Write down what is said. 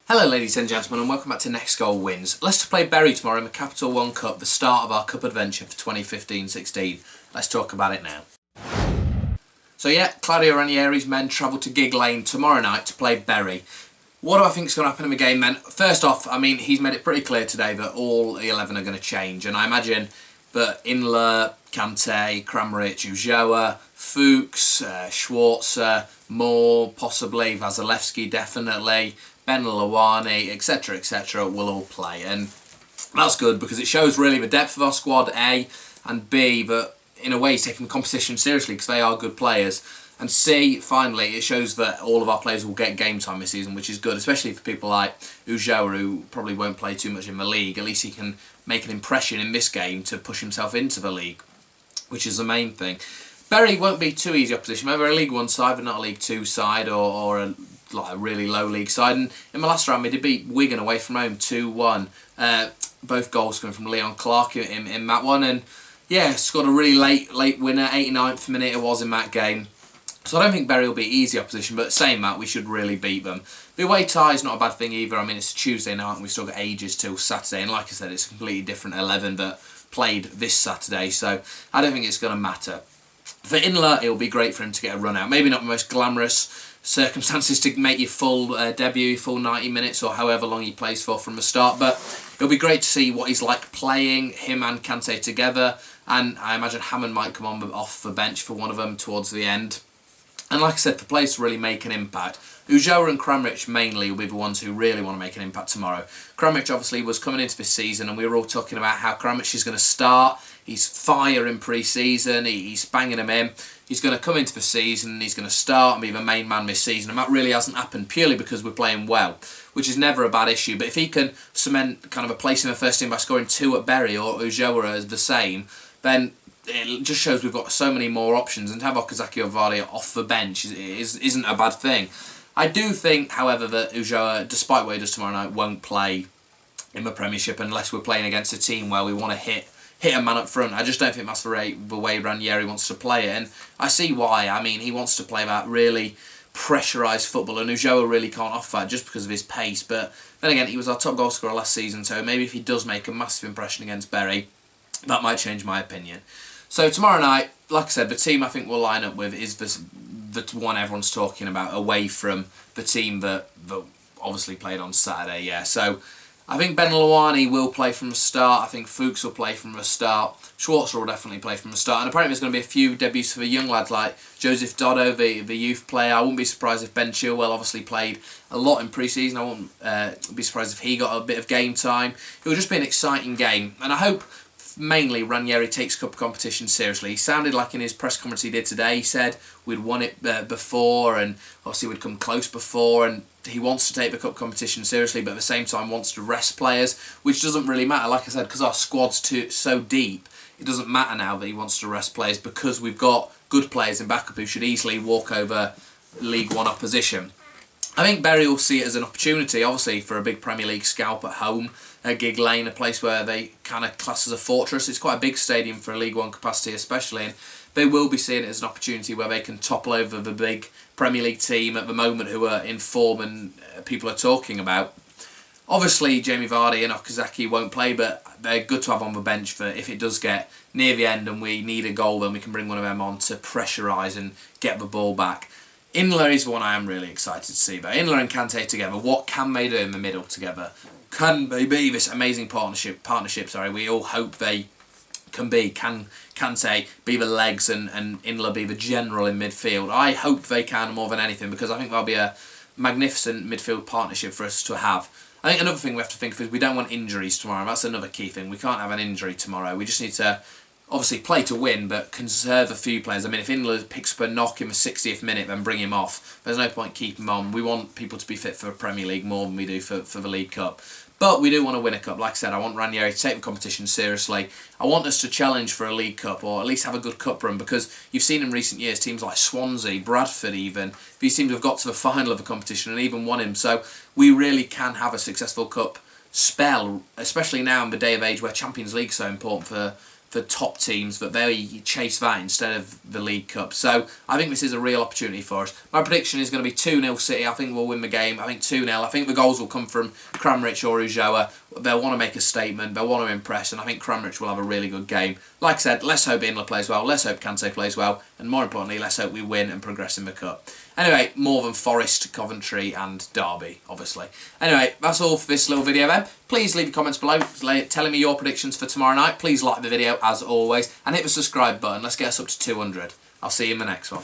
Hello ladies and gentlemen and welcome back to Next Goal Wins. Leicester play Bury tomorrow in the Capital One Cup, the start of our cup adventure for 2015-16. Let's talk about it now. So yeah, Claudio Ranieri's men travel to Gig Lane tomorrow night to play Bury. What do I think is going to happen in the game then? First off, I mean, he's made it pretty clear today that all the 11 are going to change, and I imagine that Inler, Kante, Kramaric, Ulloa, Fuchs, Schwarzer, Moore, possibly, Vasilevsky definitely, Ben Lawani, etc., will all play. And that's good because it shows really the depth of our squad, A, and B, that in a way he's taking the competition seriously because they are good players. And C, finally, it shows that all of our players will get game time this season, which is good, especially for people like Ulloa, who probably won't play too much in the league. At least he can make an impression in this game to push himself into the league, which is the main thing. Bury won't be too easy opposition. They're a League One side, but not a League Two side or a really low league side. And in the last round, we did beat Wigan away from home 2-1. Both goals coming from Leon Clark in that one. And yeah, scored a really late winner, 89th minute it was in that game. So I don't think Bury will be easy opposition, but saying that, we should really beat them. The away tie is not a bad thing either. I mean, it's a Tuesday night and we've still got ages till Saturday. And like I said, it's a completely different 11 that played this Saturday. So I don't think it's going to matter. For Inler, it'll be great for him to get a run out. Maybe not the most glamorous circumstances to make your full debut, full 90 minutes or however long he plays for from the start, but it'll be great to see what he's like playing, him and Kante together, and I imagine Hammond might come on off the bench for one of them towards the end. And like I said, for players to really make an impact, Ulloa and Kramaric mainly will be the ones who really want to make an impact tomorrow. Kramaric obviously was coming into this season and we were all talking about how Kramaric is going to start. He's fire in pre-season, he's banging them in. He's going to come into the season, he's going to start and be the main man this season, and that really hasn't happened purely because we're playing well, which is never a bad issue. But if he can cement kind of a place in the first team by scoring 2 at Bury or Ulloa is the same, then it just shows we've got so many more options, and to have Okazaki or Vardy off the bench isn't a bad thing. I do think, however, that Ulloa, despite what he does tomorrow night, won't play in the Premiership unless we're playing against a team where we want to hit a man up front. I just don't think that's the way Ranieri wants to play it, and I see why. I mean, he wants to play that really pressurised football, and Ulloa really can't offer that just because of his pace. But then again, he was our top goal scorer last season, so maybe if he does make a massive impression against Bury, that might change my opinion. So tomorrow night, like I said, the team I think we'll line up with is the one everyone's talking about, away from the team that obviously played on Saturday. Yeah, so I think Ben Lawani will play from the start. I think Fuchs will play from the start. Schwarzer will definitely play from the start. And apparently there's going to be a few debuts for the young lads like Joseph Doddo, the youth player. I wouldn't be surprised if Ben Chilwell obviously played a lot in pre-season. I wouldn't be surprised if he got a bit of game time. It will just be an exciting game. And I hope mainly Ranieri takes cup competition seriously. He sounded like in his press conference he did today, he said we'd won it before and obviously we'd come close before, and he wants to take the cup competition seriously but at the same time wants to rest players, which doesn't really matter, like I said, because our squad's so deep. It doesn't matter now that he wants to rest players because we've got good players in backup who should easily walk over League One opposition. I think Bury will see it as an opportunity, obviously, for a big Premier League scalp at home at Gig Lane, a place where they kind of class as a fortress. It's quite a big stadium for a League One capacity especially, and they will be seeing it as an opportunity where they can topple over the big Premier League team at the moment who are in form and people are talking about. Obviously, Jamie Vardy and Okazaki won't play, but they're good to have on the bench for if it does get near the end and we need a goal, then we can bring one of them on to pressurise and get the ball back. Inler is the one I am really excited to see. But Inler and Kante together, what can they do in the middle together? Can they be this amazing partnership? We all hope they can be. Can Kante be the legs and Inler be the general in midfield? I hope they can more than anything, because I think that'll be a magnificent midfield partnership for us to have. I think another thing we have to think of is we don't want injuries tomorrow. That's another key thing. We can't have an injury tomorrow. We just need to obviously play to win, but conserve a few players. I mean, if Inler picks up a knock in the 60th minute, then bring him off. There's no point keeping him on. We want people to be fit for the Premier League more than we do for the League Cup. But we do want to win a cup. Like I said, I want Ranieri to take the competition seriously. I want us to challenge for a League Cup, or at least have a good cup run, because you've seen in recent years teams like Swansea, Bradford even, these teams have got to the final of the competition and even won him. So we really can have a successful cup spell, especially now in the day of age where Champions League is so important for top teams, that they chase that instead of the League Cup. So I think this is a real opportunity for us. My prediction is going to be 2-0 City. I think we'll win the game. I think 2-0. I think the goals will come from Kramaric or Ulloa. They'll want to make a statement. They'll want to impress, and I think Kramaric will have a really good game. Like I said, let's hope Inler plays well. Let's hope Kante plays well. And more importantly, let's hope we win and progress in the Cup. Anyway, more than Forest, Coventry and Derby, obviously. Anyway, that's all for this little video then. Please leave your comments below telling me your predictions for tomorrow night. Please like the video as always and hit the subscribe button. Let's get us up to 200. I'll see you in the next one.